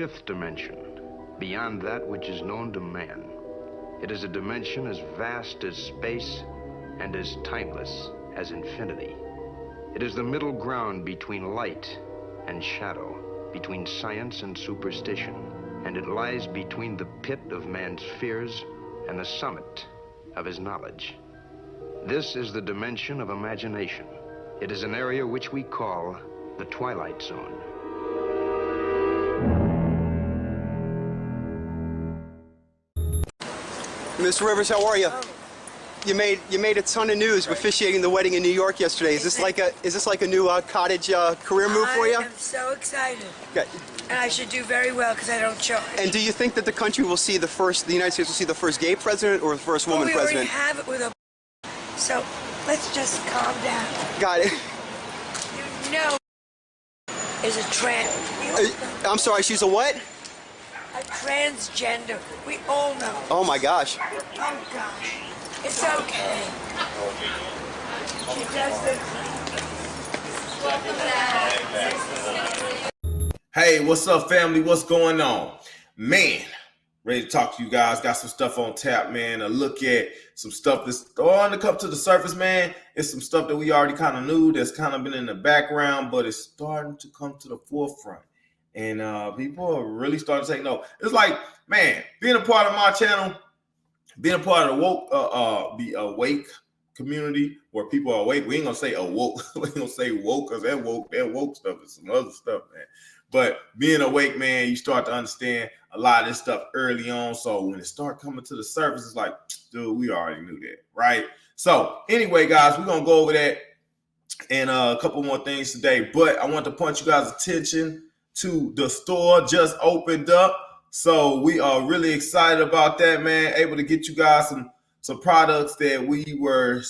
fifth dimension, beyond that which is known to man. It is a dimension as vast as space and as timeless as infinity. It is the middle ground between light and shadow, between science and superstition, and it lies between the pit of man's fears and the summit of his knowledge. This is the dimension of imagination. It is an area which we call the Twilight Zone. Miss Rivers, how are you? You made a ton of news officiating the wedding in New York yesterday. Is this like a new cottage career move for you? I am so excited. Okay. And I should do very well because I don't charge. And do you think that the country will see the United States will see the first gay president or the first woman president? We already have it with a. So let's just calm down. Got it. You know, is a trans. I'm sorry, she's a what? A transgender. We all know. Oh my gosh. Oh gosh. It's okay. She does this. Hey, what's up, family? What's going on? Man, ready to talk to you guys. Got some stuff on tap, man. A look at some stuff that's starting to come to the surface, man. It's some stuff that we already kind of knew that's kind of been in the background, but it's starting to come to the forefront. And people are really starting to take note. It's like, man, being a part of my channel, being a part of the woke, the awake community where people are awake. We ain't gonna say awoke. We ain't gonna say woke because that woke stuff is some other stuff, man. But being awake, man, you start to understand a lot of this stuff early on. So when it start coming to the surface, it's like, dude, we already knew that, right? So anyway, guys, we're gonna go over that and a couple more things today. But I want to point you guys' attention to the store just opened up. So we are really excited about that, man. Able to get you guys some products that we were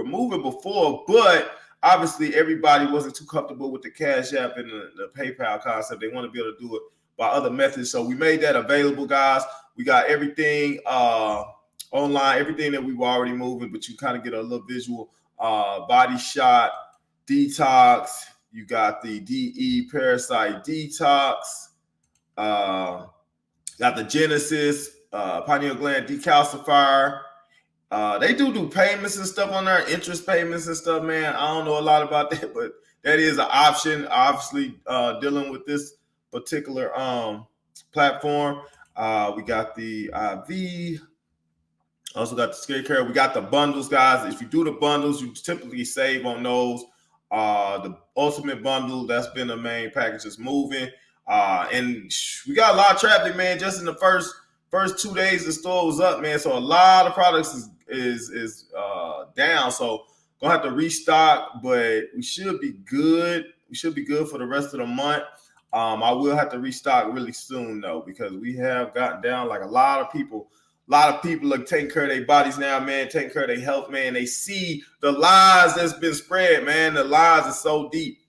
moving before, but obviously everybody wasn't too comfortable with the Cash App and the PayPal concept. They want to be able to do it by other methods. So we made that available, guys. We got everything online, everything that we were already moving, but you kind of get a little visual. Body Shot, Detox. You got the DE Parasite Detox. Got the Genesis, pineal gland decalcifier. They do payments and stuff on there, interest payments and stuff, man. I don't know a lot about that, but that is an option. Obviously, dealing with this particular platform. We got the IV. Also got the skincare. We got the bundles, guys. If you do the bundles, you typically save on those. The ultimate bundle, that's been the main package that's moving. And we got a lot of traffic, man. Just in the first 2 days, the store was up, man. So a lot of products is down. So gonna have to restock, but we should be good. We should be good for the rest of the month. I will have to restock really soon though, because we have gotten down. Like a lot of people are taking care of their bodies now, man, taking care of their health, man. They see the lies that's been spread, man. The lies are so deep.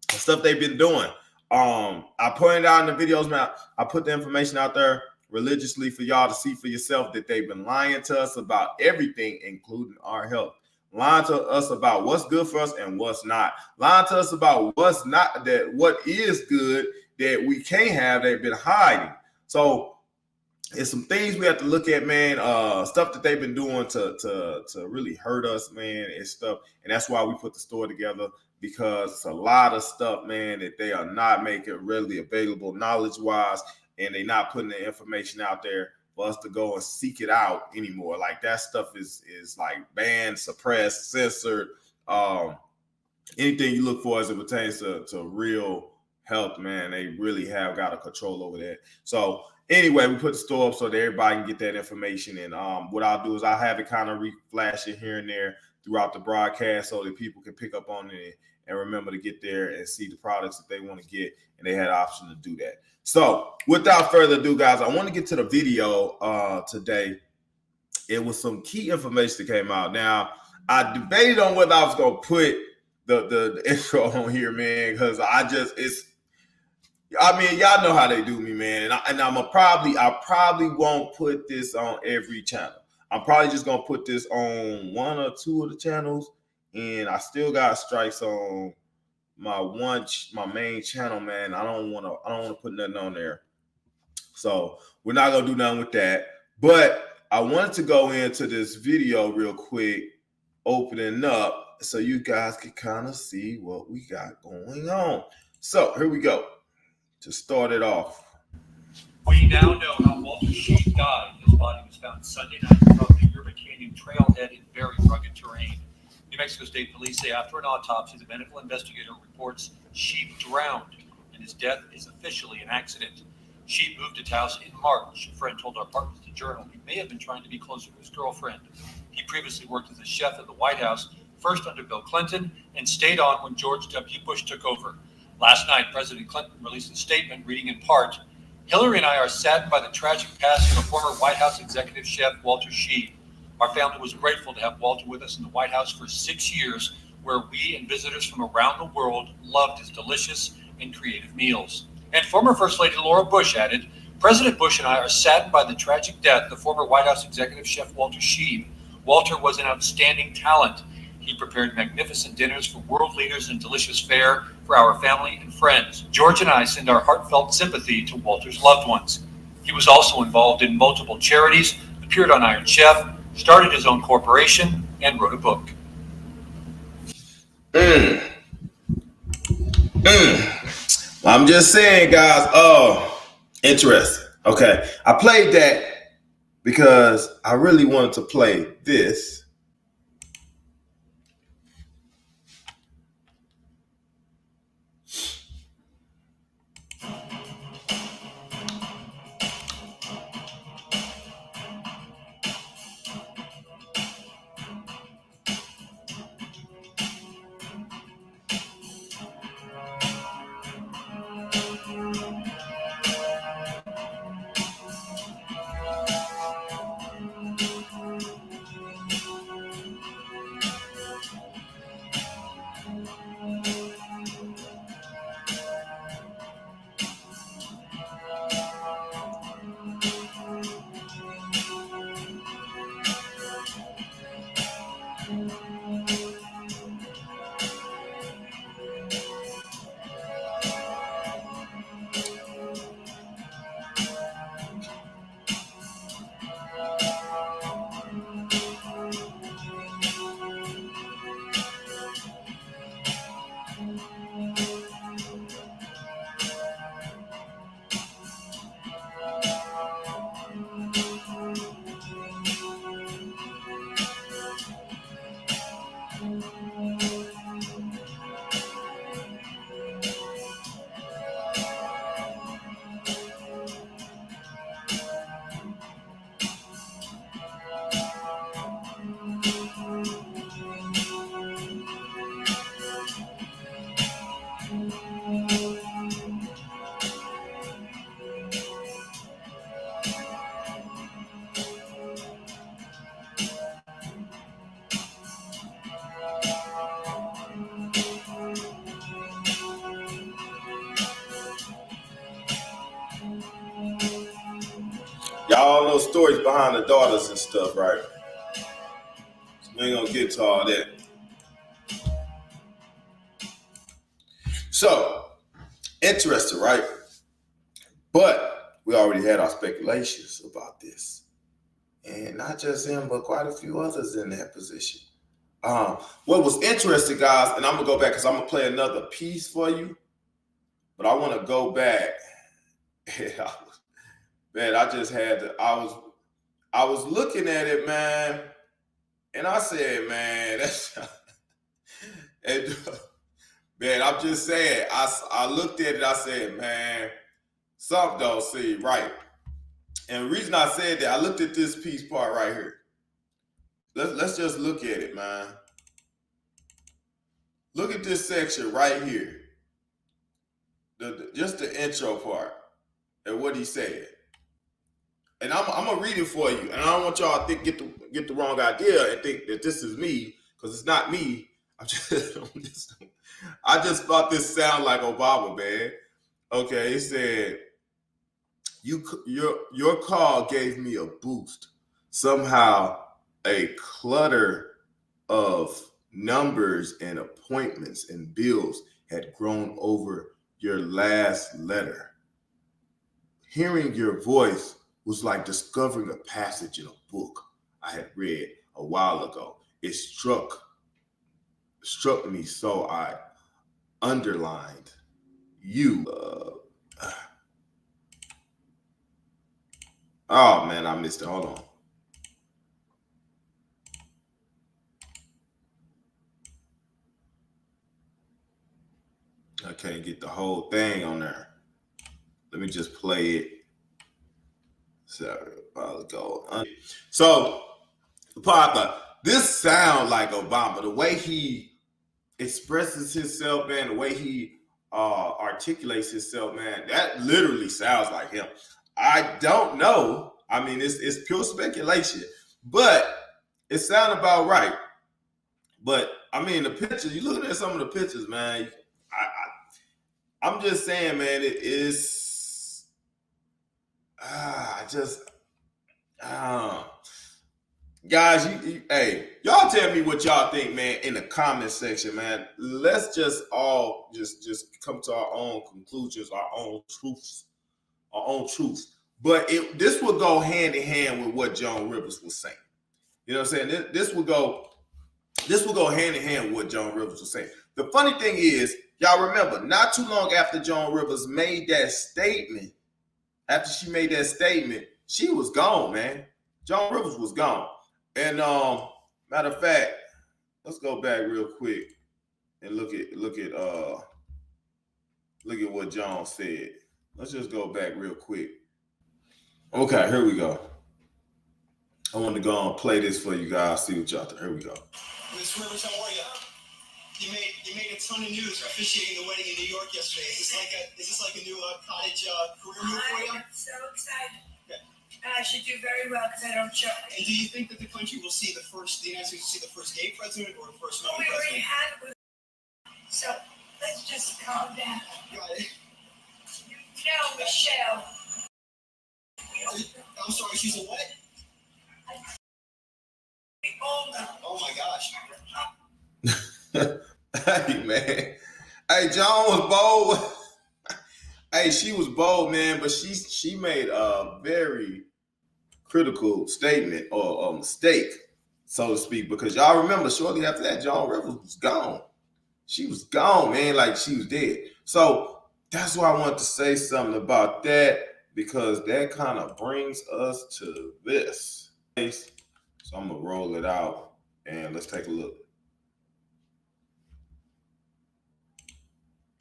The stuff they've been doing. I pointed out in the videos, man. I put the information out there religiously for y'all to see for yourself that they've been lying to us about everything, including our health. Lying to us about what's good for us and what's not. Lying to us about what's not, that what is good that we can't have, they've been hiding. So it's some things we have to look at, man. Stuff that they've been doing to really hurt us, man, and stuff. And that's why we put the store together, because it's a lot of stuff, man, that they are not making readily available knowledge-wise, and they're not putting the information out there for us to go and seek it out anymore. Like that stuff is like banned, suppressed, censored. Anything you look for as it pertains to real health, man, they really have got a control over that. So anyway, we put the store up so that everybody can get that information. And what I'll do is I'll have it kind of reflash it here and there throughout the broadcast so that people can pick up on it and remember to get there and see the products that they want to get. And they had an option to do that. So without further ado, guys, I want to get to the video today. It was some key information that came out. Now, I debated on whether I was going to put the intro on here, man, because I mean, y'all know how they do me, man. And I probably won't put this on every channel. I'm probably just gonna put this on one or two of the channels, and I still got strikes on my main channel, man. I don't wanna put nothing on there So we're not gonna do nothing with that. But I wanted to go into this video real quick, opening up, so you guys can kind of see what we got going on. So here we go. To start it off. We now know how Walter Sheep died. His body was found Sunday night above the Yerba Canyon trailhead in very rugged terrain. New Mexico State Police say after an autopsy, the medical investigator reports Sheep drowned, and his death is officially an accident. Sheep moved to Taos in March. A friend told our partners the Journal he may have been trying to be closer to his girlfriend. He previously worked as a chef at the White House, first under Bill Clinton, and stayed on when George W. Bush took over. Last night, President Clinton released a statement reading in part, "Hillary and I are saddened by the tragic passing of former White House executive chef Walter Sheep. Our family was grateful to have Walter with us in the White House for 6 years, where we and visitors from around the world loved his delicious and creative meals." And former First Lady Laura Bush added, "President Bush and I are saddened by the tragic death of former White House executive chef Walter Sheep. Walter was an outstanding talent. He prepared magnificent dinners for world leaders and delicious fare for our family and friends. George and I send our heartfelt sympathy to Walter's loved ones. He was also involved in multiple charities, appeared on Iron Chef, started his own corporation, and wrote a book." I'm just saying, guys. Oh, interesting. Okay, I played that because I really wanted to play this. Y'all know stories behind the daughters and stuff, right? So we ain't gonna get to all that. So, interesting, right? But we already had our speculations about this. And not just him, but quite a few others in that position. What was interesting, guys, and I'm gonna go back because I'm gonna play another piece for you, but I want to go back. Man, I just had to. I was looking at it, man, and I said, man, that's. And, man, I'm just saying. I looked at it. I said, man, something don't seem right. And the reason I said that, I looked at this piece part right here. Let's just look at it, man. Look at this section right here. Just the intro part and what he said. And I'm gonna read it for you. And I don't want y'all to get the wrong idea and think that this is me, because it's not me. I just thought this sound like Obama, man. Okay, he said, your call gave me a boost. Somehow a clutter of numbers and appointments and bills had grown over your last letter. Hearing your voice was like discovering a passage in a book I had read a while ago. It struck me, so I underlined you. Oh man, I missed it. Hold on. I can't get the whole thing on there. Let me just play it. Sorry, a while ago. So, Papa, this sounds like Obama. The way he expresses himself, man, the way he articulates himself, man, that literally sounds like him. I don't know. I mean, it's pure speculation, but it sounds about right. But I mean, the pictures, you looking at some of the pictures, man. I'm just saying, man, it is. Guys, hey, y'all tell me what y'all think, man, in the comment section, man. Let's just all just come to our own conclusions, our own truths. But this would go hand in hand with what Joan Rivers was saying. You know what I'm saying? This would go hand in hand with what Joan Rivers was saying. The funny thing is, y'all remember, not too long after Joan Rivers made that statement, she was gone, man. Joan Rivers was gone. And matter of fact, let's go back real quick and look at what Joan said. Let's just go back real quick. Okay, here we go. I want to go and play this for you guys. See what y'all think. Here we go. Ms. Rivers, how are you? You made a ton of news officiating the wedding in New York yesterday. Is this like a new cottage career move for you? I'm so excited. Yeah. And I should do very well because I don't choke. And do you think that the country will see the United States will see the first gay president or the first Well, woman we already president? have it. So let's just calm down. Got it. No, Michelle. I'm sorry, she's a what? Oh my gosh. Hey, man. Hey, Joan was bold. Hey, she was bold, man, but she made a very critical statement or a mistake, so to speak, because y'all remember shortly after that, Joan Rivers was gone. She was gone, man, like she was dead. So that's why I wanted to say something about that, because that kind of brings us to this. So I'm going to roll it out and let's take a look.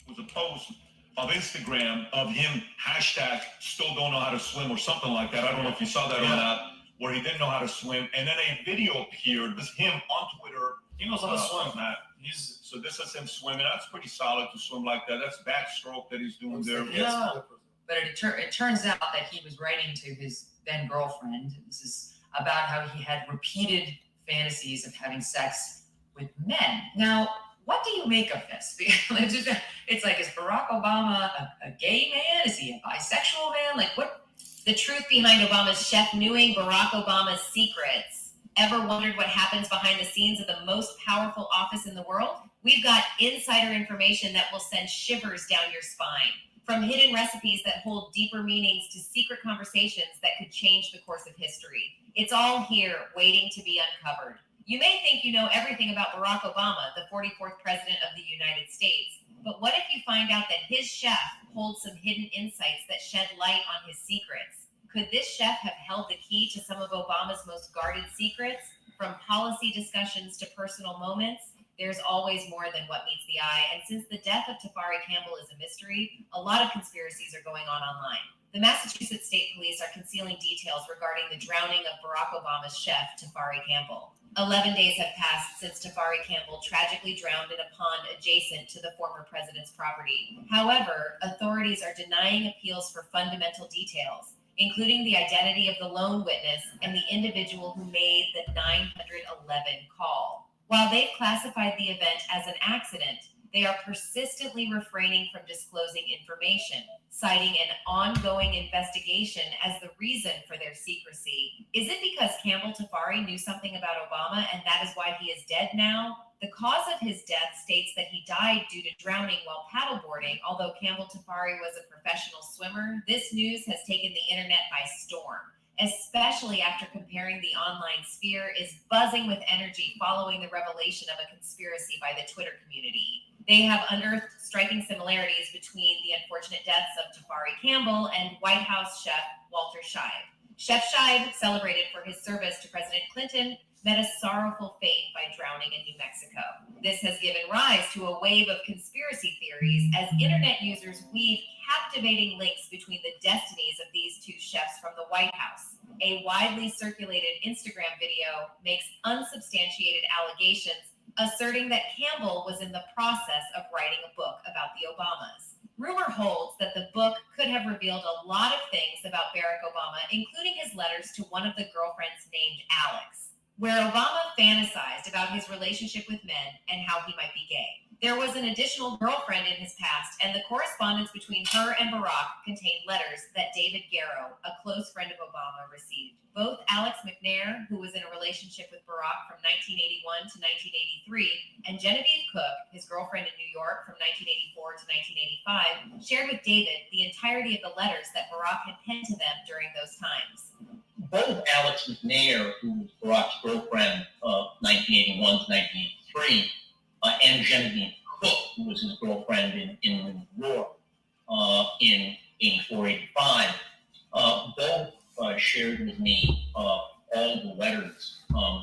Was a post of Instagram of him hashtag still don't know how to swim or something like that. I don't know if you saw that or not, where he didn't know how to swim. And then a video appeared, this him on Twitter. He knows how to swim, Matt. So this is him swimming. That's pretty solid to swim like that. That's backstroke that he's doing there. Yeah, but it turns out that he was writing to his then girlfriend. This is about how he had repeated fantasies of having sex with men. Now, what do you make of this? It's like, is Barack Obama a gay man? Is he a bisexual man? Like, what? The truth behind Obama's chef knowing Barack Obama's secrets. Ever wondered what happens behind the scenes of the most powerful office in the world? We've got insider information that will send shivers down your spine. From hidden recipes that hold deeper meanings to secret conversations that could change the course of history. It's all here waiting to be uncovered. You may think you know everything about Barack Obama, the 44th president of the United States. But what if you find out that his chef holds some hidden insights that shed light on his secrets? Could this chef have held the key to some of Obama's most guarded secrets? From policy discussions to personal moments, there's always more than what meets the eye. And since the death of Tafari Campbell is a mystery, a lot of conspiracies are going on online. The Massachusetts State Police are concealing details regarding the drowning of Barack Obama's chef, Tafari Campbell. 11 days have passed since Tafari Campbell tragically drowned in a pond adjacent to the former president's property. However, authorities are denying appeals for fundamental details, including the identity of the lone witness and the individual who made the 911 call. While they've classified the event as an accident, they are persistently refraining from disclosing information, citing an ongoing investigation as the reason for their secrecy. Is it because Campbell Tafari knew something about Obama and that is why he is dead now? The cause of his death states that he died due to drowning while paddleboarding. Although Campbell Tafari was a professional swimmer, this news has taken the internet by storm, especially after comparing the online sphere is buzzing with energy following the revelation of a conspiracy by the Twitter community. They have unearthed striking similarities between the unfortunate deaths of Tafari Campbell and White House chef Walter Scheib. Chef Scheib, celebrated for his service to President Clinton, met a sorrowful fate by drowning in New Mexico. This has given rise to a wave of conspiracy theories as internet users weave captivating links between the destinies of these two chefs from the White House. A widely circulated Instagram video makes unsubstantiated allegations asserting that Campbell was in the process of writing a book about the Obamas. Rumor holds that the book could have revealed a lot of things about Barack Obama, including his letters to one of the girlfriends named Alex, where Obama fantasized about his relationship with men and how he might be gay. There was an additional girlfriend in his past, and the correspondence between her and Barack contained letters that David Garrow, a close friend of Obama, received. Both Alex McNair, who was in a relationship with Barack from 1981 to 1983, and Genevieve Cook, his girlfriend in New York from 1984 to 1985, shared with David the entirety of the letters that Barack had penned to them during those times. Both Alex McNair, who was Barack's girlfriend of 1981 to 1983, and Genevieve Cook, who was his girlfriend in New York in 84, 85, both shared with me all the letters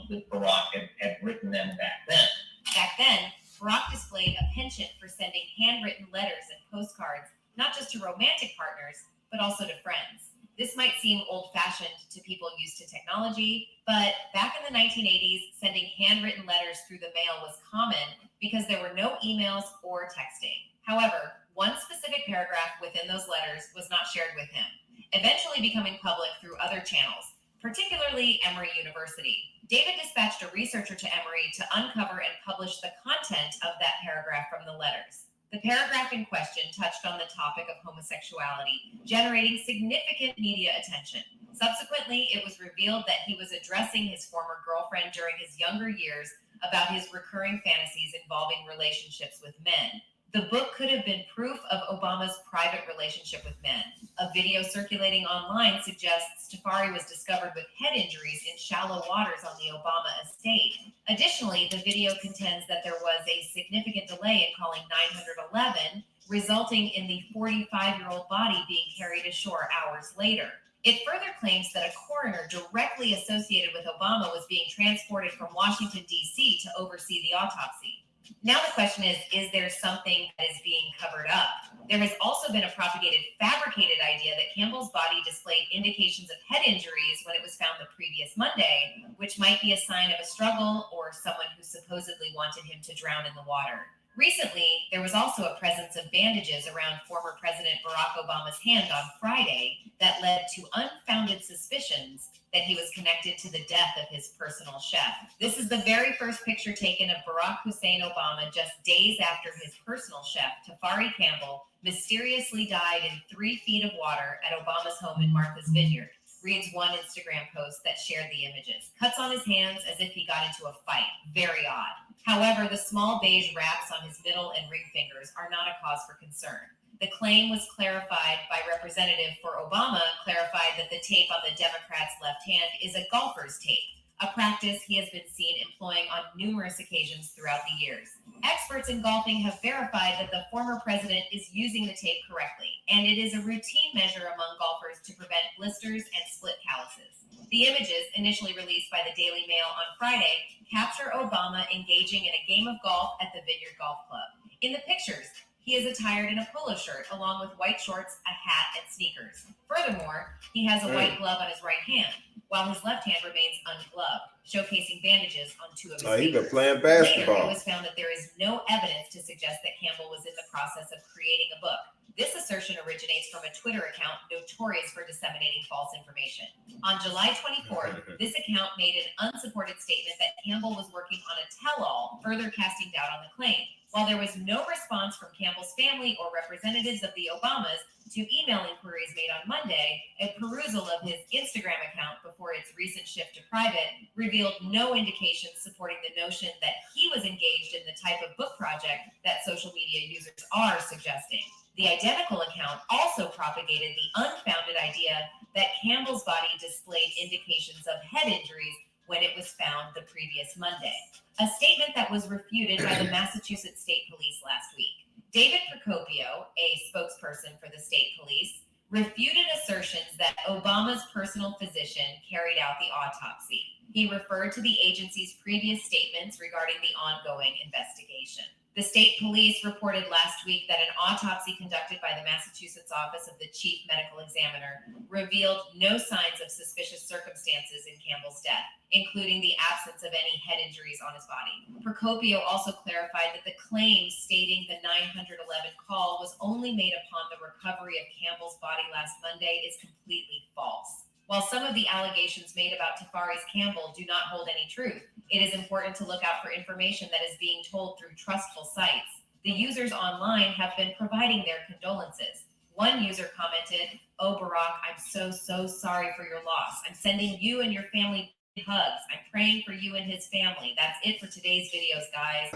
that Barack had written them back then. Back then, Barack displayed a penchant for sending handwritten letters and postcards, not just to romantic partners, but also to friends. This might seem old-fashioned to people used to technology, but back in the 1980s, sending handwritten letters through the mail was common because there were no emails or texting. However, one specific paragraph within those letters was not shared with him, eventually becoming public through other channels, particularly Emory University. David dispatched a researcher to Emory to uncover and publish the content of that paragraph from the letters. The paragraph in question touched on the topic of homosexuality, generating significant media attention. Subsequently, it was revealed that he was addressing his former girlfriend during his younger years about his recurring fantasies involving relationships with men. The book could have been proof of Obama's private relationship with men. A video circulating online suggests Tafari was discovered with head injuries in shallow waters on the Obama estate. Additionally, the video contends that there was a significant delay in calling 911, resulting in the 45-year-old body being carried ashore hours later. It further claims that a coroner directly associated with Obama was being transported from Washington, D.C. to oversee the autopsy. Now the question is there something that is being covered up? There has also been a propagated, fabricated idea that Campbell's body displayed indications of head injuries when it was found the previous Monday, which might be a sign of a struggle or someone who supposedly wanted him to drown in the water. Recently, there was also a presence of bandages around former President Barack Obama's hand on Friday that led to unfounded suspicions that he was connected to the death of his personal chef. This is the very first picture taken of Barack Hussein Obama just days after his personal chef, Tafari Campbell, mysteriously died in 3 feet of water at Obama's home in Martha's Vineyard, reads one Instagram post that shared the images. Cuts on his hands as if he got into a fight. Very odd. However, the small beige wraps on his middle and ring fingers are not a cause for concern. The claim was clarified by Representative for Obama, clarified that the tape on the Democrat's left hand is a golfer's tape, a practice he has been seen employing on numerous occasions throughout the years. Experts in golfing have verified that the former president is using the tape correctly, and it is a routine measure among golfers to prevent blisters and split calluses. The images, initially released by the Daily Mail on Friday, capture Obama engaging in a game of golf at the Vineyard Golf Club. In the pictures, he is attired in a polo shirt along with white shorts, a hat, and sneakers. Furthermore, he has a white glove on his right hand, while his left hand remains ungloved, showcasing bandages on 2 of his fingers. He's been playing basketball. Later, it was found that there is no evidence to suggest that Campbell was in the process of creating a book. This assertion originates from a Twitter account notorious for disseminating false information. On July 24th, this account made an unsupported statement that Campbell was working on a tell-all, further casting doubt on the claim. While there was no response from Campbell's family or representatives of the Obamas to email inquiries made on Monday, a perusal of his Instagram account before its recent shift to private revealed no indications supporting the notion that he was engaged in the type of book project that social media users are suggesting. The identical account also propagated the unfounded idea that Campbell's body displayed indications of head injuries when it was found the previous Monday, a statement that was refuted by the Massachusetts State Police last week. David Procopio, a spokesperson for the state police, refuted assertions that Obama's personal physician carried out the autopsy. He referred to the agency's previous statements regarding the ongoing investigation. The state police reported last week that an autopsy conducted by the Massachusetts Office of the Chief Medical Examiner revealed no signs of suspicious circumstances in Campbell's death, including the absence of any head injuries on his body. Procopio also clarified that the claim stating the 911 call was only made upon the recovery of Campbell's body last Monday is completely false. While some of the allegations made about Tafari's Campbell do not hold any truth, it is important to look out for information that is being told through trustful sites. The users online have been providing their condolences. One user commented, "Oh, Barack, I'm so sorry for your loss. I'm sending you and your family hugs. I'm praying for you and his family. That's it for today's videos, guys."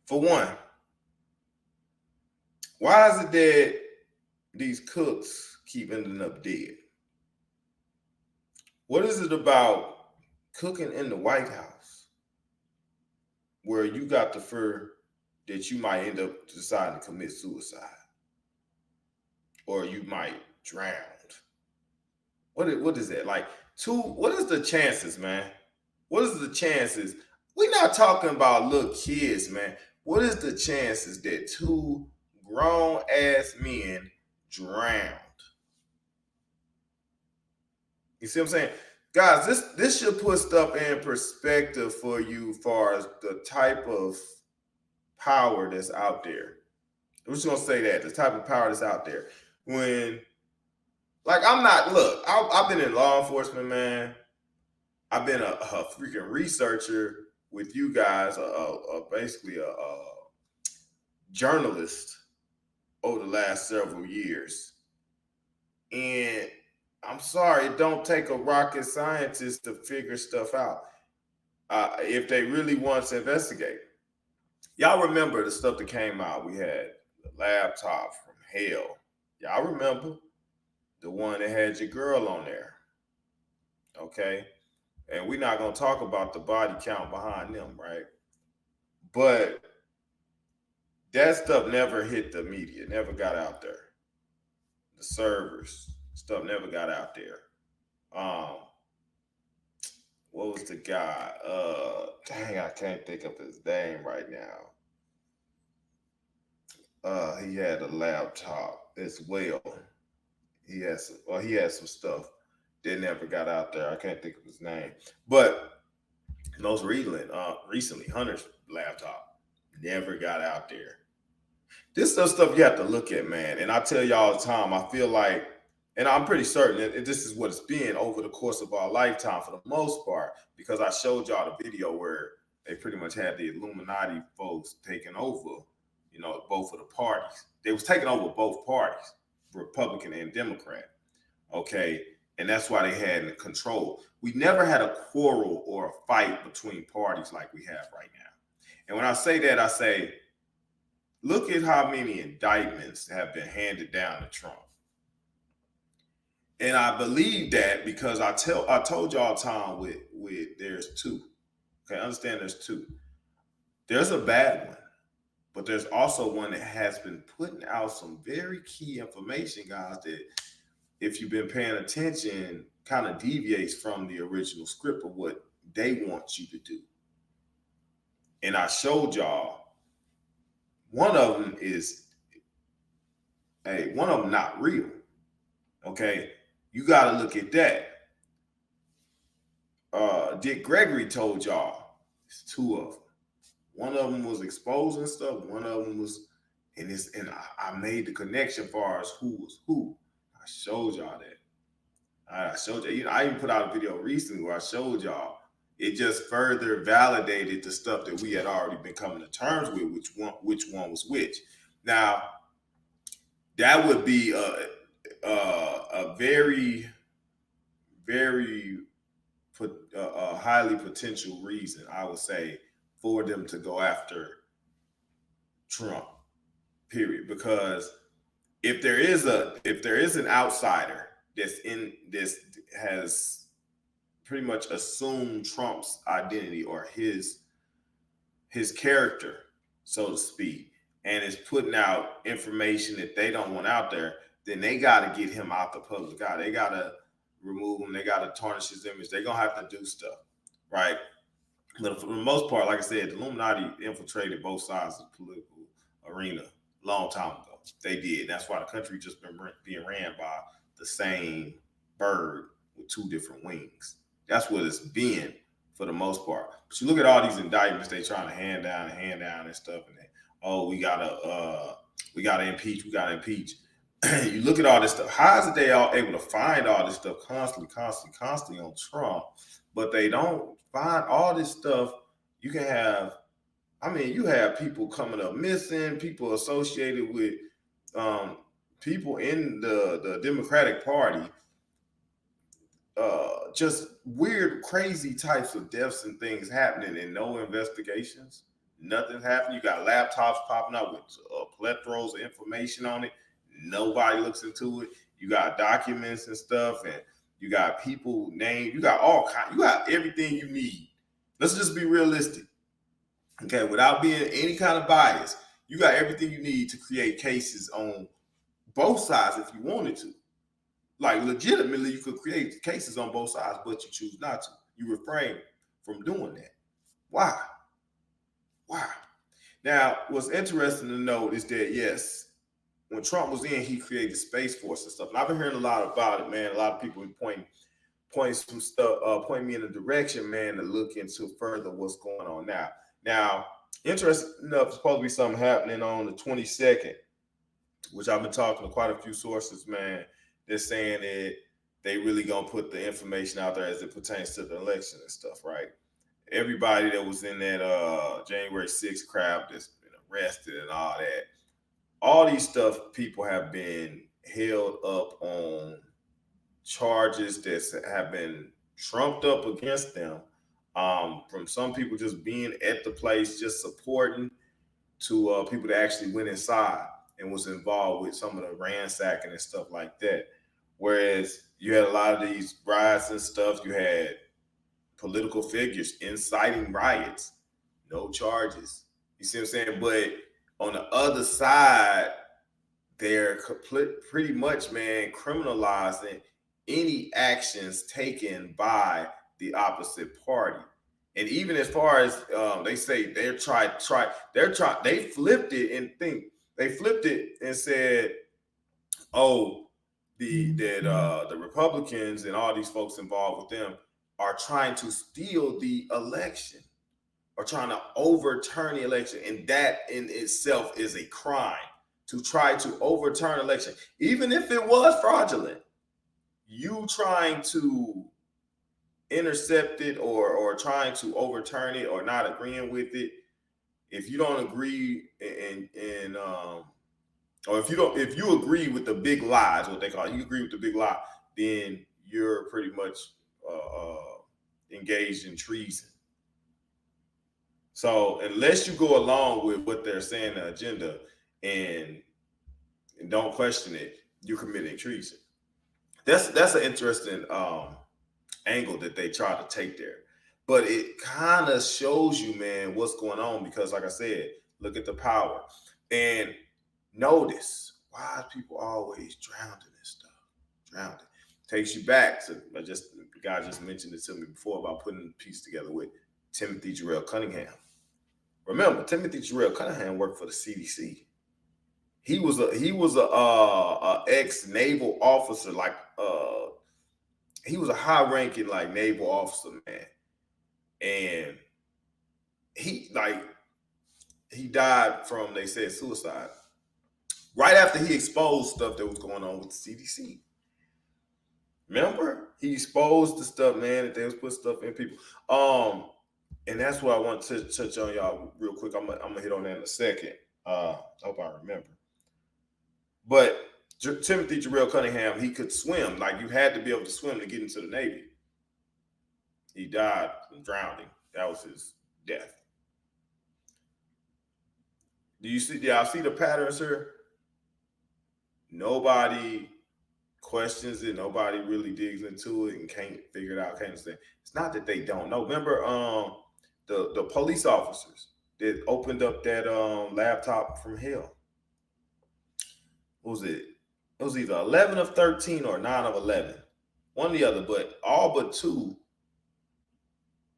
For one, why is it that these cooks keep ending up dead? What is it about cooking in the White House where you got the fear that you might end up deciding to commit suicide or you might drown? What is that? Like, what is the chances, man? What is the chances? We're not talking about little kids, man. What is the chances that two grown-ass men drowned? You see what I'm saying? Guys, this should put stuff in perspective for you as far as the type of power that's out there. I'm just going to say that, the type of power that's out there. When, like, I've been in law enforcement, man. I've been a freaking researcher with you guys, basically a journalist over the last several years. And I'm sorry, it don't take a rocket scientist to figure stuff out if they really want to investigate. Y'all remember the stuff that came out? We had the laptop from hell. Y'all remember the one that had your girl on there? Okay. And we're not going to talk about the body count behind them, right? But that stuff never hit the media, never got out there. The servers, stuff never got out there. What was the guy? Dang, I can't think of his name right now. He had a laptop as well. He had some stuff that never got out there. I can't think of his name. But most recently, Hunter's laptop never got out there. This stuff you have to look at, man. And I tell you all the time, I feel like, and I'm pretty certain that this is what it's been over the course of our lifetime for the most part, because I showed y'all the video where they pretty much had the Illuminati folks taking over, both of the parties. They was taking over both parties, Republican and Democrat. Okay. And that's why they had control. We never had a quarrel or a fight between parties like we have right now. And when I say that, I say, look at how many indictments have been handed down to Trump. And I believe that because I told y'all time with there's two. Okay, understand there's two. There's a bad one, but there's also one that has been putting out some very key information, guys, that if you've been paying attention, kind of deviates from the original script of what they want you to do. And I showed y'all one of them not real. Okay, you got to look at that. Dick Gregory told y'all it's two of them. One of them was exposing stuff. One of them was, and I made the connection as far as who was who. I showed y'all that. I showed you. I even put out a video recently where I showed y'all, it just further validated the stuff that we had already been coming to terms with, which one was which. Now, that would be a very, very highly potential reason, I would say, for them to go after Trump, period. Because if there is an outsider this has pretty much assumed Trump's identity or his character, so to speak, and is putting out information that they don't want out there, then they got to get him out the public eye. They got to remove him. They got to tarnish his image. They're going to have to do stuff, right? But for the most part, like I said, the Illuminati infiltrated both sides of the political arena a long time ago. They did. That's why the country just been being ran by the same bird with two different wings. That's what it's been for the most part. But you look at all these indictments they trying to hand down and stuff, and we gotta impeach. You look at all this stuff. How is it they all able to find all this stuff constantly on Trump, but they don't find all this stuff? You can have, you have people coming up missing, people associated with people in the Democratic Party, just weird, crazy types of deaths and things happening and no investigations. Nothing's happening. You got laptops popping up with plethoras of information on it. Nobody looks into it. You got documents and stuff, and you got people named. You got all kinds. You got everything you need. Let's just be realistic, okay? Without being any kind of bias, you got everything you need to create cases on both sides if you wanted to. Like, legitimately, you could create cases on both sides, but you choose not to. You refrain from doing that. Why? Now, what's interesting to note is that, yes, when Trump was in, he created Space Force and stuff. And I've been hearing a lot about it, man. A lot of people point some stuff, point me in a direction, man, to look into further what's going on now. Now, interesting enough, supposed to be something happening on the 22nd, which I've been talking to quite a few sources, man. They're saying that they really gonna put the information out there as it pertains to the election and stuff, right? Everybody that was in that January 6th crowd that's been arrested and all that, all these stuff, people have been held up on charges that have been trumped up against them, from some people just being at the place, just supporting, to people that actually went inside and was involved with some of the ransacking and stuff like that. Whereas you had a lot of these riots and stuff, you had political figures inciting riots, no charges. You see what I'm saying? But on the other side, they're pretty much, man, criminalizing any actions taken by the opposite party. And even as far as they say they flipped it and said, the Republicans and all these folks involved with them are trying to steal the election, or trying to overturn the election. And that in itself is a crime, to try to overturn election. Even if it was fraudulent, you trying to intercept it or trying to overturn it or not agreeing with it, if you don't agree or if you agree with the big lie, is what they call it, you agree with the big lie, then you're pretty much engaged in treason. So unless you go along with what they're saying, the agenda, and don't question it, you're committing treason. That's an interesting angle that they try to take there. But it kind of shows you, man, what's going on, because like I said, look at the power. And notice, why people always drowned in this stuff? Drowned. Takes you back to, the guy just mentioned it to me before about putting the piece together with Timothy Jarrell Cunningham. Remember, Timothy Jarrell Cunningham worked for the CDC. He was a ex-naval officer, he was a high-ranking naval officer, man. And he died from, they said, suicide, right after he exposed stuff that was going on with the CDC. Remember? He exposed the stuff, man, that they was put stuff in people. And that's what I want to touch on y'all real quick. I'm gonna hit on that in a second. I hope I remember. But Timothy Jarrell Cunningham, he could swim. Like, you had to be able to swim to get into the Navy. He died from drowning. That was his death. Do y'all see the patterns here? Nobody questions it. Nobody really digs into it and can't figure it out. Can't understand. It's not that they don't know. Remember, the police officers that opened up that laptop from hell. What was it? It was either 11 of 13 or 9 of 11. One or the other, but all but 2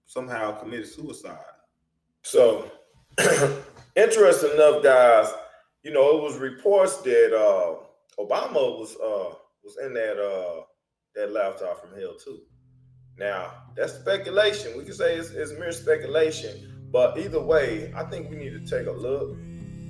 somehow committed suicide. So, interesting enough, guys, you know, it was reports that Obama was in that laptop from hell too. Now, that's speculation. We can say it's mere speculation, but either way, I think we need to take a look.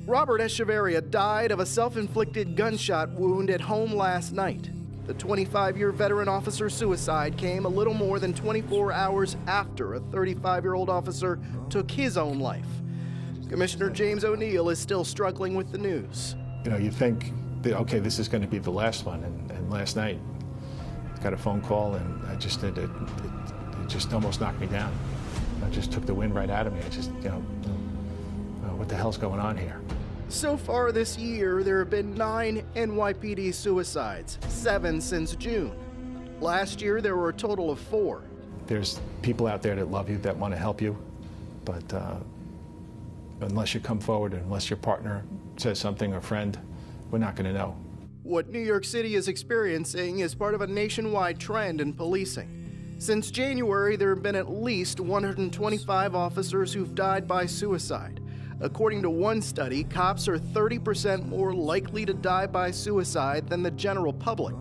Robert Echeverria died of a self-inflicted gunshot wound at home last night. The 25-year veteran officer's suicide came a little more than 24 hours after a 35-year-old officer took his own life. Commissioner James O'Neill is still struggling with the news. You know, you think that, okay, this is going to be the last one, and last night I got a phone call, and I just it just almost knocked me down. It just took the wind right out of me. It just, you know, what the hell's going on here? So far this year, there have been 9 NYPD suicides, 7 since June. Last year, there were a total of 4. There's people out there that love you, that want to help you, but unless you come forward, unless your partner says something or friend, we're not going to know. What New York City is experiencing is part of a nationwide trend in policing. Since January, there have been at least 125 officers who've died by suicide. According to one study, cops are 30% more likely to die by suicide than the general public.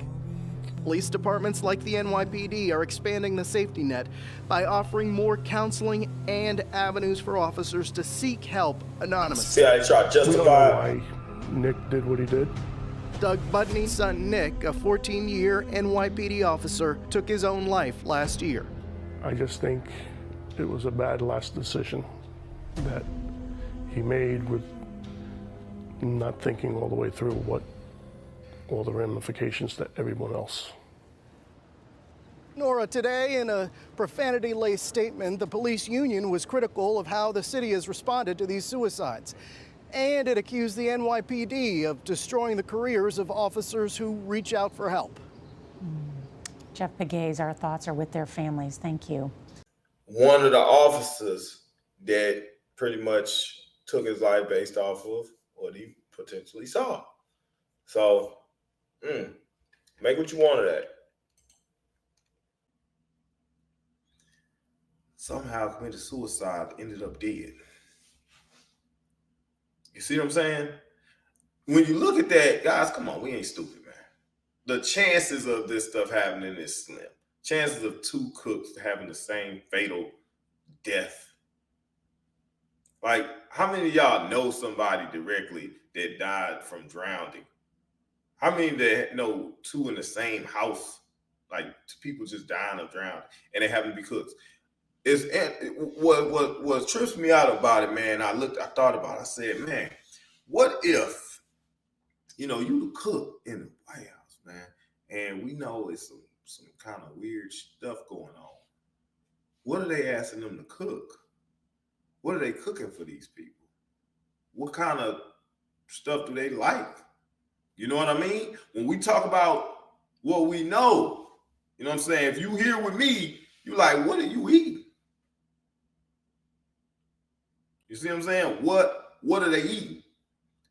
Police departments like the NYPD are expanding the safety net by offering more counseling and avenues for officers to seek help anonymously. See how they try to justify why Nick did what he did. Doug Budney's son Nick, a 14-year NYPD officer, took his own life last year. I just think it was a bad last decision that he made with not thinking all the way through what all the ramifications that everyone else. Nora, today in a profanity-laced statement, the police union was critical of how the city has responded to these suicides. And it accused the NYPD of destroying the careers of officers who reach out for help. Jeff Pegues, our thoughts are with their families. Thank you. One of the officers that pretty much took his life based off of what he potentially saw. So, make what you want of that. Somehow committed suicide, ended up dead. You see what I'm saying? When you look at that, guys, come on, we ain't stupid, man. The chances of this stuff happening is slim. Chances of 2 cooks having the same fatal death. Like, how many of y'all know somebody directly that died from drowning? How many that know 2 in the same house? Like, 2 people just dying of drowning, and they happen to be cooks. What trips me out about it, man, I thought about it, I said, man, what if, you know, you the cook in the White House, man, and we know it's some kind of weird stuff going on. What are they asking them to cook? What are they cooking for these people? What kind of stuff do they like? You know what I mean? When we talk about what we know, you know what I'm saying? If you here with me, you like, what are you eating? You see what I'm saying? What are they eating?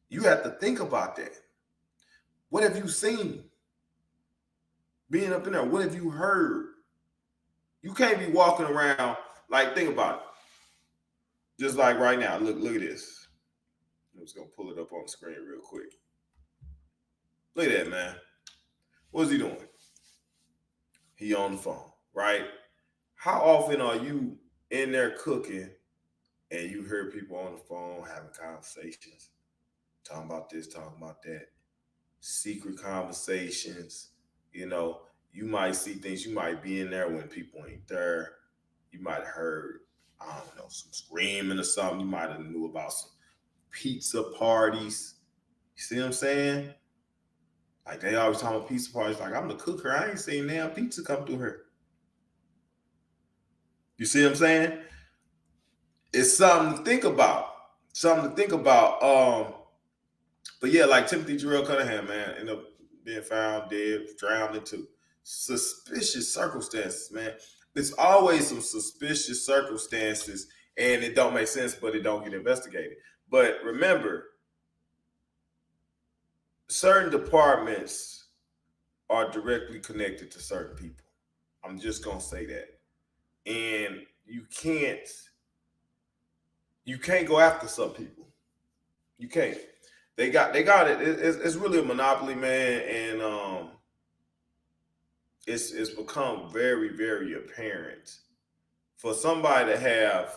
You have to think about that. What have you seen? Being up in there, what have you heard? You can't be walking around, like, think about it. Just like right now, look at this. I'm just gonna pull it up on the screen real quick. Look at that, man. What's he doing? He on the phone, right? How often are you in there cooking and you hear people on the phone having conversations, talking about this, talking about that, secret conversations, you know, You might see things. You might be in there when people ain't there. You might have heard, I don't know, some screaming or something. You might have knew about some pizza parties. You see what I'm saying? Like they always talking about pizza parties. Like, I'm the cooker. I ain't seen damn pizza come through here. You see what I'm saying? It's something to think about. Something to think about. But yeah, like Timothy Jarrell Cunningham, man, ended up being found dead, drowned into suspicious circumstances, man. There's always some suspicious circumstances, and it don't make sense, but it don't get investigated. But remember, certain departments are directly connected to certain people. I'm just gonna say that. And you can't go after some people. You can't. They got it. It's really a monopoly, man, and it's become very, very apparent for somebody to have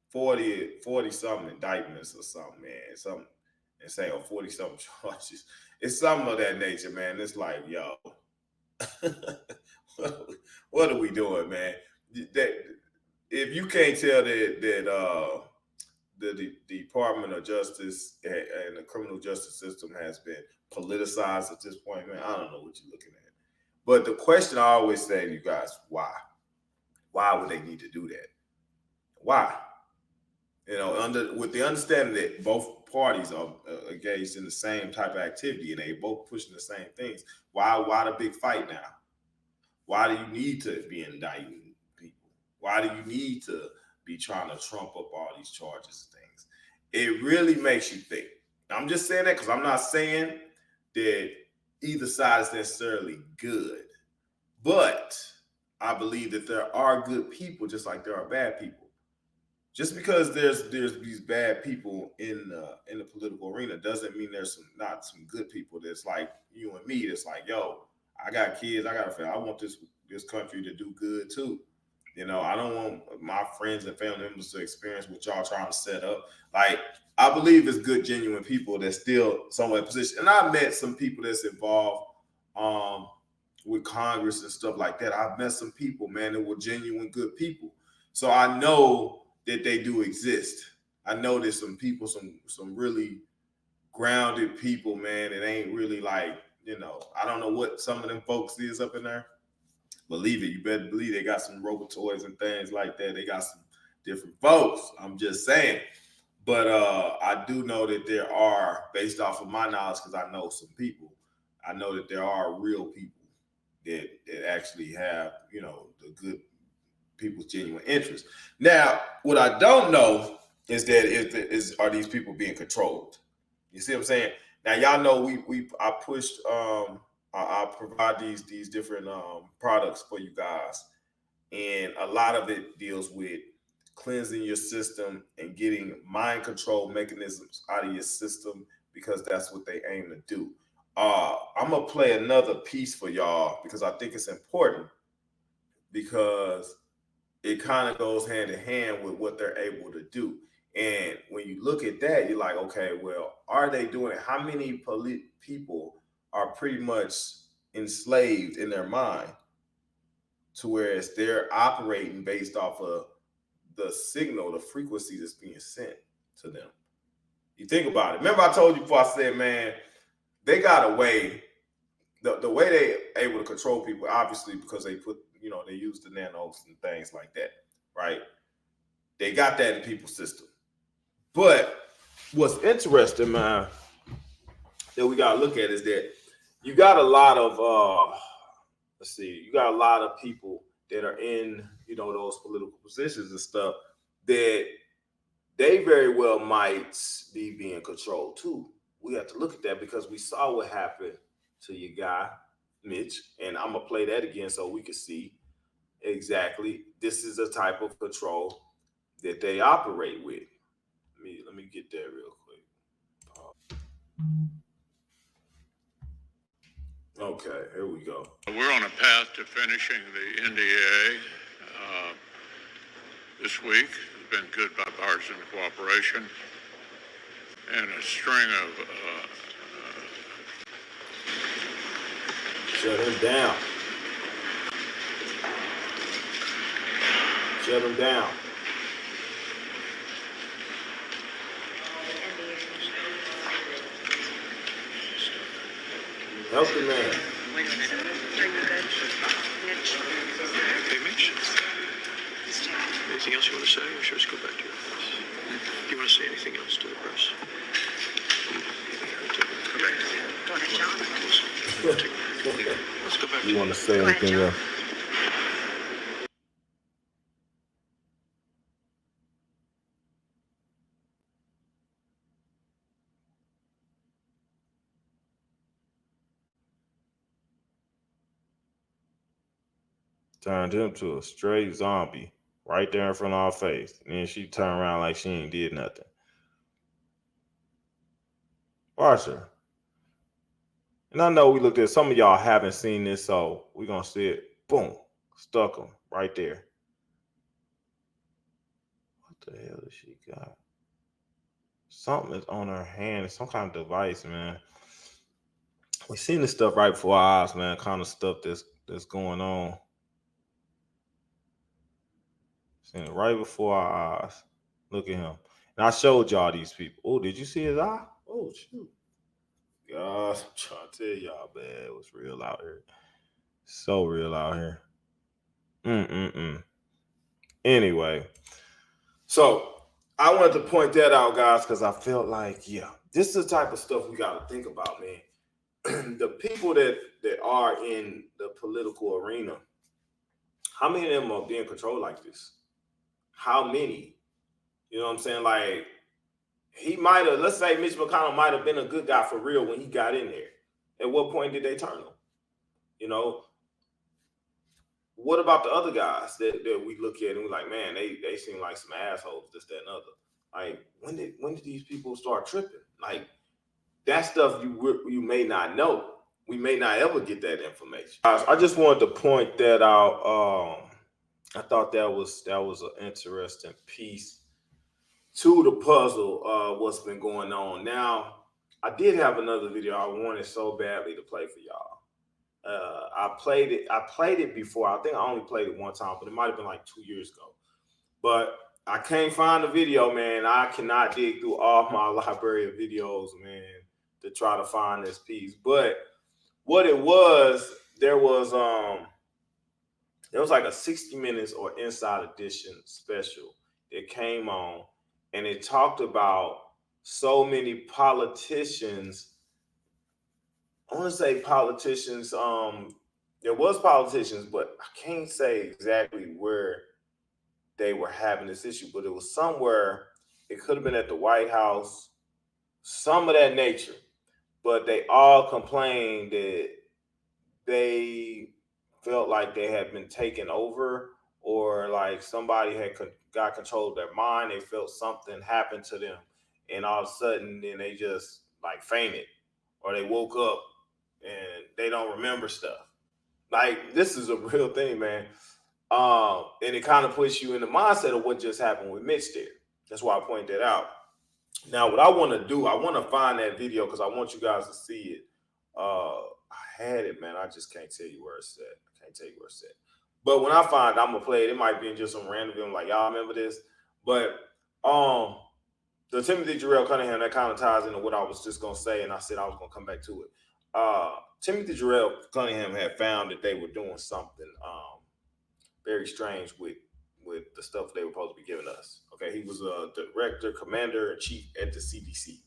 40 something indictments or something, man, something, and say 40 something charges. It's something of that nature, man. It's like, yo, what are we doing, man? That if you can't tell that the Department of Justice and the criminal justice system has been politicized at this point, man, I don't know what you're looking at. But the question I always say to you guys, why? Why would they need to do that? Why? You know, with the understanding that both parties are engaged in the same type of activity and they both pushing the same things. Why the big fight now? Why do you need to be indicting people? Why do you need to be trying to trump up all these charges and things? It really makes you think. I'm just saying that because I'm not saying that either side is necessarily good, but I believe that there are good people just like there are bad people. Just because there's these bad people in the political arena doesn't mean there's not some good people that's like you and me. That's like, yo, I got kids, I got a family. I want this country to do good too. You know, I don't want my friends and family members to experience what y'all trying to set up. Like, I believe it's good, genuine people that's still somewhere in position. And I met some people that's involved with Congress and stuff like that. I've met some people, man, that were genuine good people. So I know that they do exist. I know there's some people, some really grounded people, man, that ain't really like, you know, I don't know what some of them folks is up in there. Believe it, you better believe they got some robotoids and things like that. They got some different folks. I'm just saying. But I do know that there are, based off of my knowledge, because I know some people, I know that there are real people that actually have, you know, the good people's genuine interest. Now, what I don't know is that are these people being controlled? You see what I'm saying? Now, y'all know I pushed I provide these different products for you guys, and a lot of it deals with cleansing your system and getting mind control mechanisms out of your system, because that's what they aim to do. I'm gonna play another piece for y'all because I think it's important, because it kind of goes hand in hand with what they're able to do. And when you look at that, you're like, okay, well, are they doing it? How many people are pretty much enslaved in their mind to where they're operating based off of the signal, the frequency that's being sent to them? You think about it. Remember I told you before, I said, man, they got a way, the way they able to control people, obviously, because they put, you know, they use the nanos and things like that, right? They got that in people's system. But what's interesting, man, that we got to look at is that you got a lot of, you got a lot of people that are in, you know, those political positions and stuff that they very well might be being controlled too. We have to look at that because we saw what happened to your guy, Mitch, and I'm going to play that again so we can see exactly this is a type of control that they operate with. Let me get that real quick. Okay, here we go. We're on a path to finishing the NDA this week. It's been good bipartisan cooperation and a string of shut him down. Shut him down. Help the man. Hey, Mitch. Anything else you want to say, or should I just go back to your office? Do you want to say anything else to the press? Go back. Go ahead, John. Let's go back. You want to say anything else? Turned him to a straight zombie right there in front of our face. And then she turned around like she ain't did nothing. Watch her. And I know we looked at some of y'all haven't seen this, so we're going to see it. Boom. Stuck him right there. What the hell does she got? Something is on her hand. Some kind of device, man. We seen this stuff right before our eyes, man. Kind of stuff that's going on. Seen it right before our eyes. Look at him. And I showed y'all these people. Oh, did you see his eye? Oh, shoot. God, I'm trying to tell y'all, man, it was real out here. So real out here. Anyway, so I wanted to point that out, guys, because I felt like, yeah, this is the type of stuff we got to think about, man. The people that are in the political arena, how many of them are being controlled like this? How many? You know what I'm saying? Like, he might have, let's say Mitch McConnell might have been a good guy for real when he got in there. At what point did they turn him? You know, what about the other guys that we look at and we're like, man, they seem like some assholes, this, that, and other. Like, when did these people start tripping? Like, that stuff you may not know. We may not ever get that information. I just wanted to point that out. I thought that was an interesting piece to the puzzle, what's been going on. Now, I did have another video I wanted so badly to play for y'all. I played it before. I think I only played it one time, but it might have been like 2 years ago. But I can't find the video, man. I cannot dig through all my library of videos, man, to try to find this piece. But what it was, there was like a 60 Minutes or Inside Edition special that came on, and it talked about so many politicians. I want to say politicians. There was politicians, but I can't say exactly where they were having this issue. But it was somewhere. It could have been at the White House, some of that nature. But they all complained that they felt like they had been taken over, or like somebody had got control of their mind. They felt something happened to them, and all of a sudden, then they just like fainted, or they woke up and they don't remember stuff. Like, this is a real thing, man. And it kind of puts you in the mindset of what just happened with Mitch there. That's why I point that out. Now, what I want to do, I want to find that video because I want you guys to see it. I had it, man. I just can't tell you where it's at. I can't tell you where it's at. But when I find it, I'm gonna play it. It might be in just some random video, like, y'all remember this? But the Timothy Jarrell Cunningham, that kind of ties into what I was just gonna say, and I said I was gonna come back to it. Timothy Jarrell Cunningham had found that they were doing something very strange with the stuff they were supposed to be giving us. Okay, he was a director, commander, and chief at the CDC,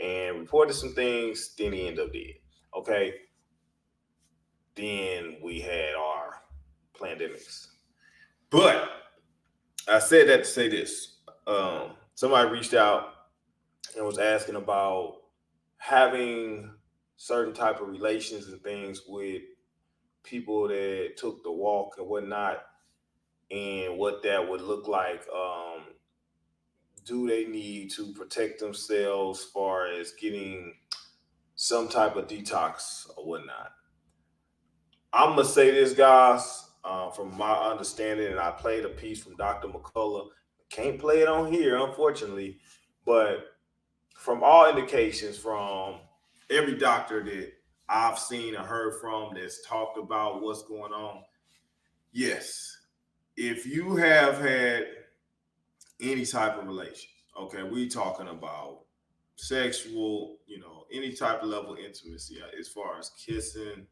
and reported some things. Then he ended up dead. Okay, then we had our pandemics. But I said that to say this. Somebody reached out and was asking about having certain type of relations and things with people that took the walk and whatnot, and what that would look like. Do they need to protect themselves as far as getting some type of detox or whatnot? I'm going to say this, guys, from my understanding, and I played a piece from Dr. McCullough. Can't play it on here, unfortunately, but from all indications, from every doctor that I've seen or heard from that's talked about what's going on, yes, if you have had any type of relations, okay, we talking about sexual, any type of level of intimacy, as far as kissing,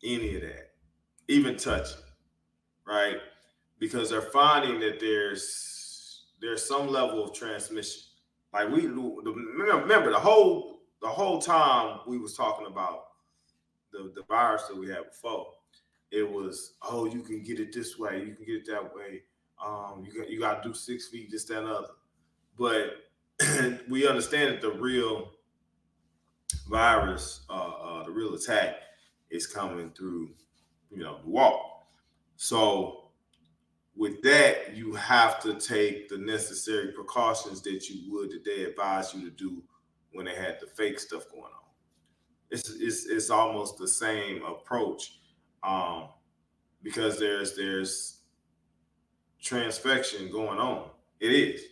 any of that, even touching, right? Because they're finding that there's some level of transmission. Like remember the whole time we was talking about the virus that we had before, it was, oh, you can get it this way, you can get it that way. You got to do 6 feet, this, that, and other. But we understand that the real virus, the real attack is coming through, the wall. So with that, you have to take the necessary precautions that you would that they advise you to do when they had the fake stuff going on. It's almost the same approach, because there's transfection going on. It is.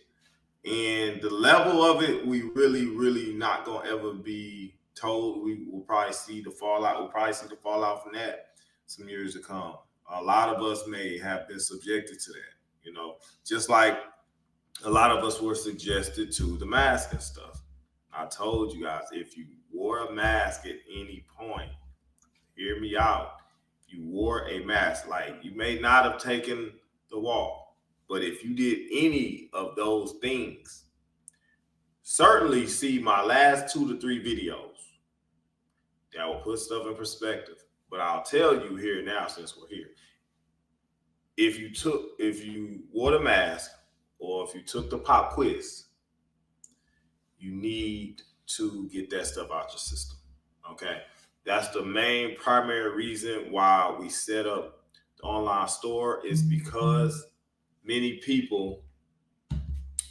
And the level of it, we really not gonna ever be told. We will probably see the fallout. We'll probably see the fallout from that some years to come. A lot of us may have been subjected to that, just like a lot of us were suggested to the mask and stuff. I told you guys, if you wore a mask at any point, hear me out. If you wore a mask, like, you may not have taken the walk, but if you did any of those things, certainly see my last 2 to 3 videos. That will put stuff in perspective. But I'll tell you here now, since we're here, if you wore the mask, or if you took the pop quiz, you need to get that stuff out your system. Okay, that's the main primary reason why we set up the online store, is because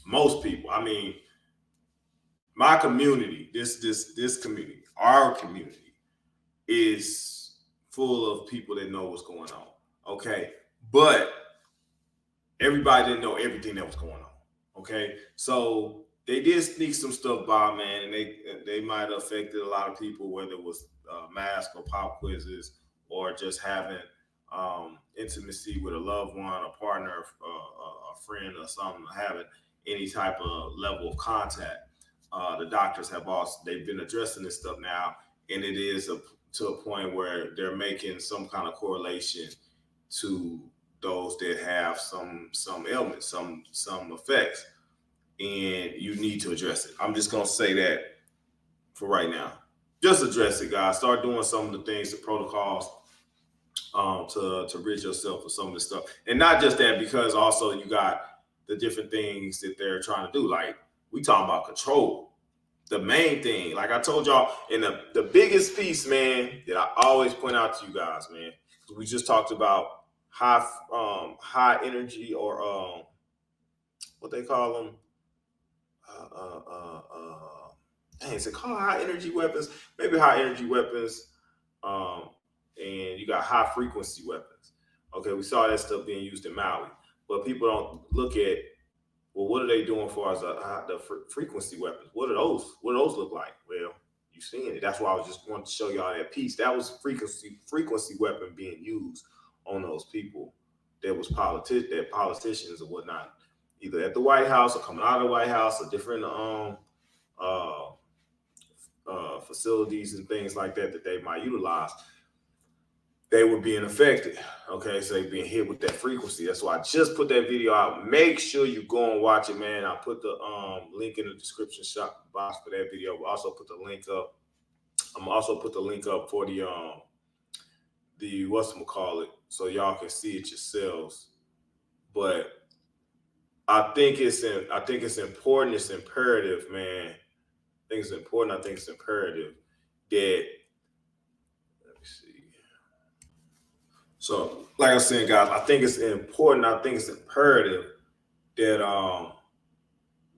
most people, I mean, my community, this community, our community, is full of people that know what's going on. Okay, but everybody didn't know everything that was going on. Okay, so they did sneak some stuff by, man, and they might have affected a lot of people, whether it was mask or pop quizzes, or just having intimacy with a loved one, a partner, a friend, or something, having any type of level of contact. The doctors they've been addressing this stuff now, and it is to a point where they're making some kind of correlation to those that have some ailments, some effects, and you need to address it. I'm just gonna say that for right now. Just address it, guys. Start doing some of the things, the protocols, to rid yourself of some of this stuff. And not just that, because also you got the different things that they're trying to do. Like, we talking about control. The main thing, like I told y'all, and the biggest piece, man, that I always point out to you guys, man, we just talked about high energy, or what they call them, is it called high energy weapons? Maybe high energy weapons, and you got high frequency weapons. Okay, we saw that stuff being used in Maui, but people don't look at, well, what are they doing for us, the frequency weapons? What do those look like? Well, you've seen it. That's why I was just wanting to show y'all that piece. That was frequency weapon being used on those people that was politicians or whatnot, either at the White House or coming out of the White House, or different facilities and things like that they might utilize. They were being affected. Okay, so they being hit with that frequency. That's why I just put that video out. Make sure you go and watch it, man. I'll put the link in the description box for that video. We'll also put the link up. I'm also put the link up for the whatchamacallit, so y'all can see it yourselves. But I think it's important. It's imperative, man. I think it's important. I think it's imperative that. Let me see. So, like I said, guys, I think it's important. I think it's imperative that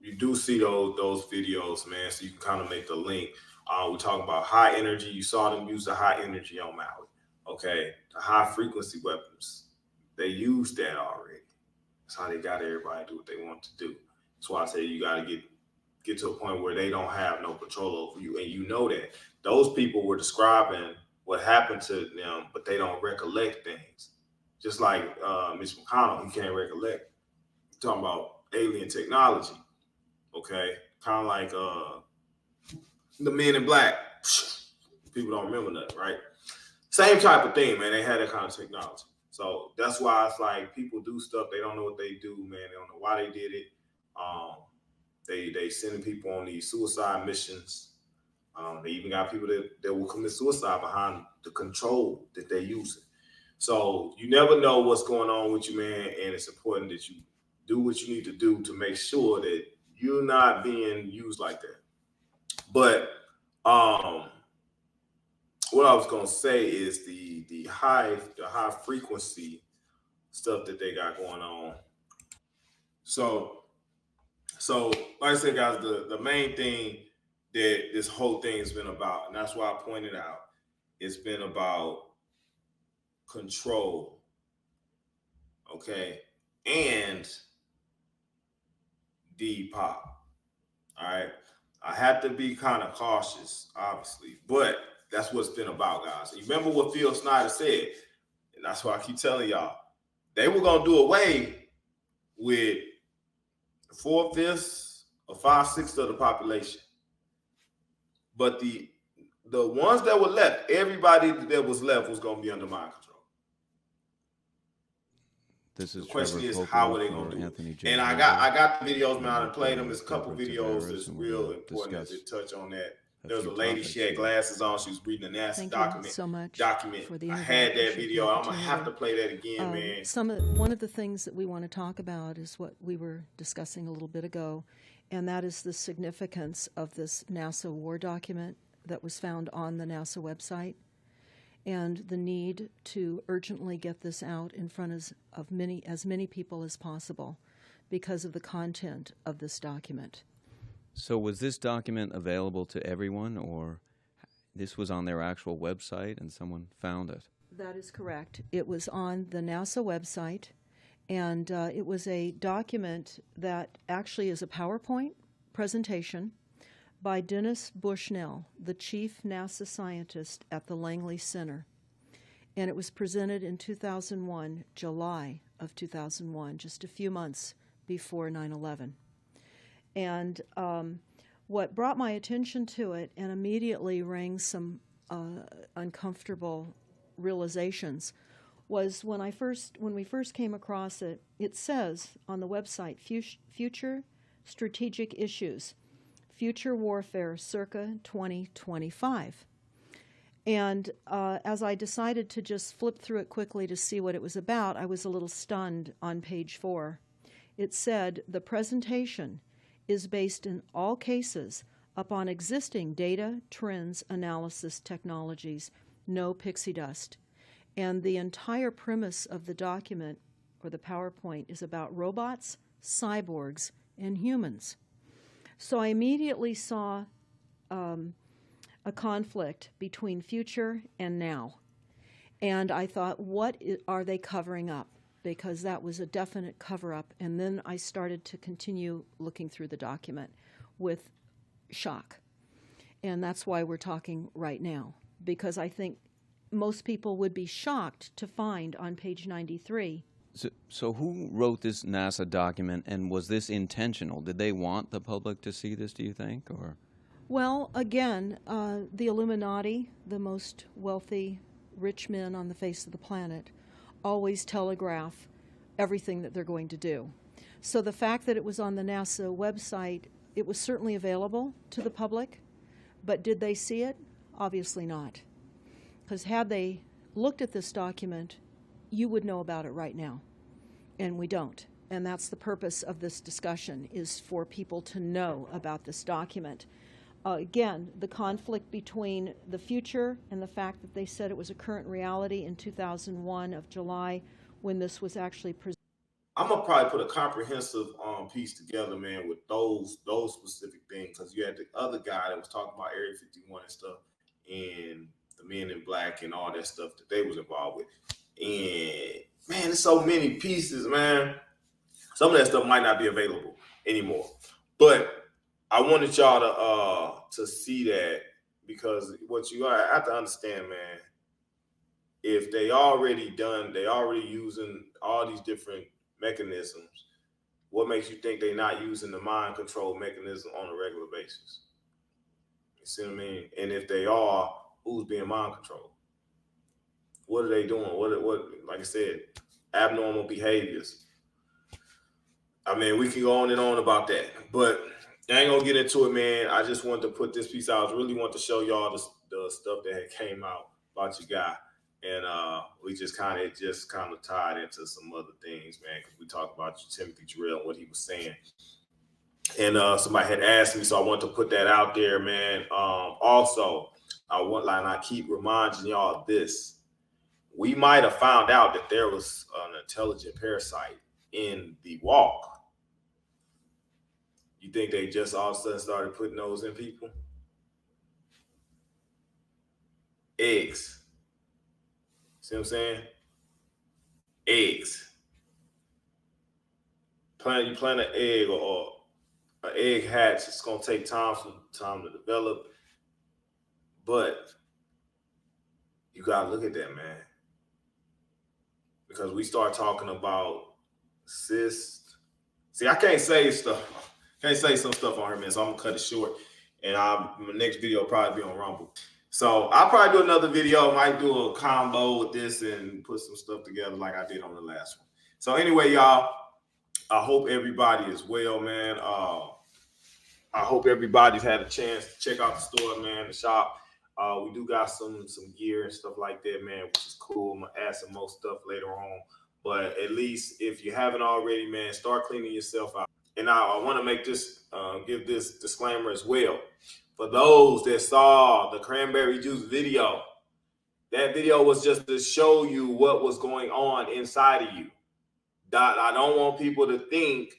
you do see those videos, man, so you can kind of make the link. We're talking about high energy. You saw them use the high energy on Maui. Okay, the high frequency weapons, they used that already. That's how they got everybody to do what they want to do. That's why I say you got to get to a point where they don't have no control over you, and you know that. Those people were describing what happened to them, but they don't recollect things. just like Mitch McConnell, he can't recollect. Talking about alien technology, okay? Kind of like the Men in Black. People don't remember that, right? Same type of thing, man. They had that kind of technology. So that's why it's like people do stuff. They don't know what they do, man. They don't know why they did it. They sending people on these suicide missions. They even got people that will commit suicide behind the control that they're using. So you never know what's going on with you, man. And it's important that you do what you need to do to make sure that you're not being used like that. But what I was gonna say is the high frequency stuff that they got going on. So like I said, guys, the main thing that this whole thing has been about, and that's why I pointed out, it's been about control, okay, and Depop. All right, I have to be kind of cautious, obviously, but that's what it's been about, guys. You remember what Phil Snyder said, and that's why I keep telling y'all, they were gonna do away with 4/5 or 5/6 of the population, but the ones that were left, everybody that was left was gonna be under mind control. This is the question Trevor is, Pope how are they for gonna do Anthony it? J. And I got the videos, man. I played them. There's a couple videos that's real important to touch on that. There's a lady, she had glasses on. She was reading a NASA document. So much for the I had that video. I'm gonna have to play that again, man. One of the things that we want to talk about is what we were discussing a little bit ago, and that is the significance of this NASA war document that was found on the NASA website, and the need to urgently get this out in front of as many people as possible because of the content of this document. So was this document available to everyone, or this was on their actual website and someone found it? That is correct. It was on the NASA website, and it was a document that actually is a PowerPoint presentation by Dennis Bushnell, the chief NASA scientist at the Langley Center. And it was presented in 2001, July of 2001, just a few months before 9/11. And what brought my attention to it and immediately rang some uncomfortable realizations was when we first came across it. It says on the website, future strategic issues, future warfare circa 2025. And as I decided to just flip through it quickly to see what it was about, I was a little stunned on page 4. It said, the presentation is based in all cases upon existing data, trends, analysis technologies, no pixie dust. And the entire premise of the document, or the PowerPoint, is about robots, cyborgs, and humans. So I immediately saw a conflict between future and now. And I thought, what are they covering up? Because that was a definite cover-up. And then I started to continue looking through the document with shock. And that's why we're talking right now, because I think most people would be shocked to find on page 93. So who wrote this NASA document, and was this intentional? Did they want the public to see this, do you think? Or? Well, again, the Illuminati, the most wealthy, rich men on the face of the planet, always telegraph everything that they're going to do. So the fact that it was on the NASA website, it was certainly available to the public, but did they see it? Obviously not. Because had they looked at this document, you would know about it right now, and we don't. And that's the purpose of this discussion, is for people to know about this document. Again, the conflict between the future and the fact that they said it was a current reality in 2001 of July, when this was actually presented. I'm gonna probably put a comprehensive piece together, man, with those specific things, because you had the other guy that was talking about Area 51 and stuff, and the Men in Black and all that stuff that they was involved with. And man, there's so many pieces, man. Some of that stuff might not be available anymore, but I wanted y'all to see that, because what you have to understand, man, if they already using all these different mechanisms, what makes you think they're not using the mind control mechanism on a regular basis? You see what I mean? And if they are, who's being mind controlled? What are they doing? What? Like I said, abnormal behaviors. I mean, we can go on and on about that, but I ain't gonna get into it, man. I just wanted to put this piece out. I really want to show y'all the stuff that had came out about your guy, and we just kind of tied into some other things, man, because we talked about Timothy Jarrell and what he was saying, and somebody had asked me, so I want to put that out there, man. Also, I keep reminding y'all of this. We might have found out that there was an intelligent parasite in the walk. You think they just all of a sudden started putting those in people? Eggs. See what I'm saying? Eggs. You plant an egg or an egg hatch. It's gonna take time to develop, but you gotta look at that, man, because we start talking about cysts. See, I can't say stuff. Can't say some stuff on her, man, so I'm gonna cut it short. And my next video will probably be on Rumble. So I'll probably do another video. Might do a combo with this and put some stuff together like I did on the last one. So anyway, y'all, I hope everybody is well, man. I hope everybody's had a chance to check out the store, man, the shop. We do got some gear and stuff like that, man, which is cool. I'm gonna add some more stuff later on. But at least if you haven't already, man, start cleaning yourself out. And I want to make this, give this disclaimer as well. For those that saw the cranberry juice video, that video was just to show you what was going on inside of you. I don't want people to think,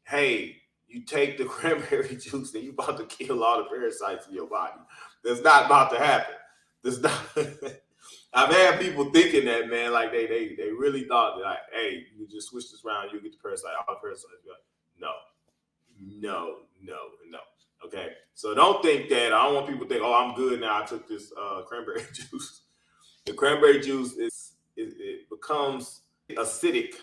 hey, you take the cranberry juice and you about to kill all the parasites in your body. That's not about to happen. That's not. I've had people thinking that, man, like they really thought that, like, hey, you just switch this around, you get the parasite, all the parasites. No. Okay, so don't think that. I don't want people to think, oh, I'm good now. I took this cranberry juice. The cranberry juice it becomes acidic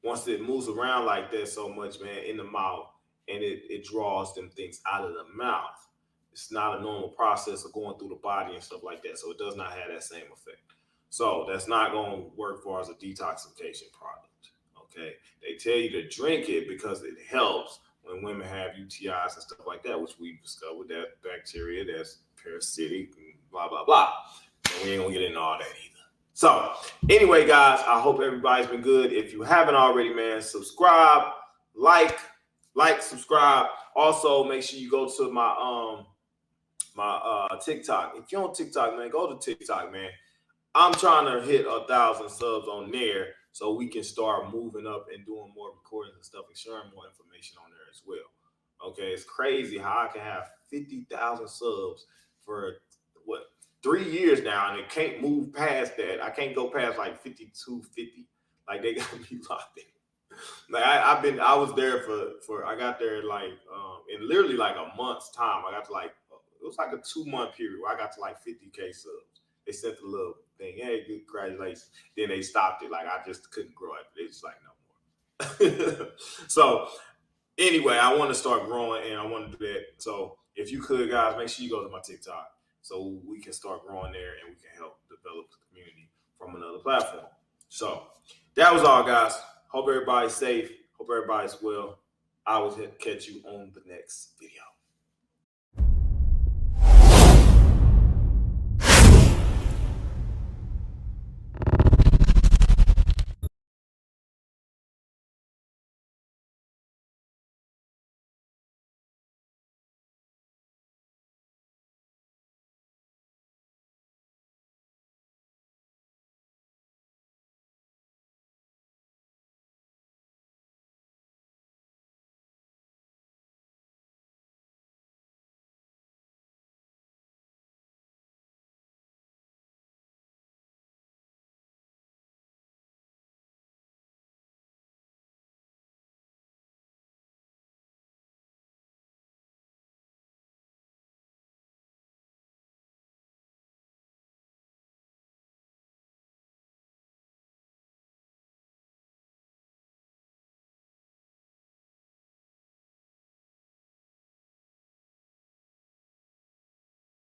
once it moves around like that so much, man, in the mouth, and it draws them things out of the mouth. It's not a normal process of going through the body and stuff like that, so it does not have that same effect. So that's not going to work for as a detoxification product. Okay, they tell you to drink it because it helps when women have UTIs and stuff like that, which we discovered that bacteria that's parasitic and blah, blah, blah. And we ain't gonna get into all that either. So anyway, guys, I hope everybody's been good. If you haven't already, man, subscribe, like, subscribe. Also, make sure you go to my TikTok. If you're on TikTok, man, go to TikTok, man. I'm trying to hit 1,000 subs on there so we can start moving up and doing more recordings and stuff and sharing more information on there as well. Okay, it's crazy how I can have 50,000 subs for 3 years now, and it can't move past that. I can't go past like 5250. Like they got me locked in. Like I was there for I got there like in literally like a month's time. I got to like it was like a 2-month period where I got to like 50K subs. They sent the little thing, hey, good, congratulations. Then they stopped it. Like I just couldn't grow it. They just like no more. So anyway, I want to start growing and I want to do that. So if you could, guys, make sure you go to my TikTok so we can start growing there and we can help develop the community from another platform. So that was all, guys. Hope everybody's safe. Hope everybody's well. I will catch you on the next video.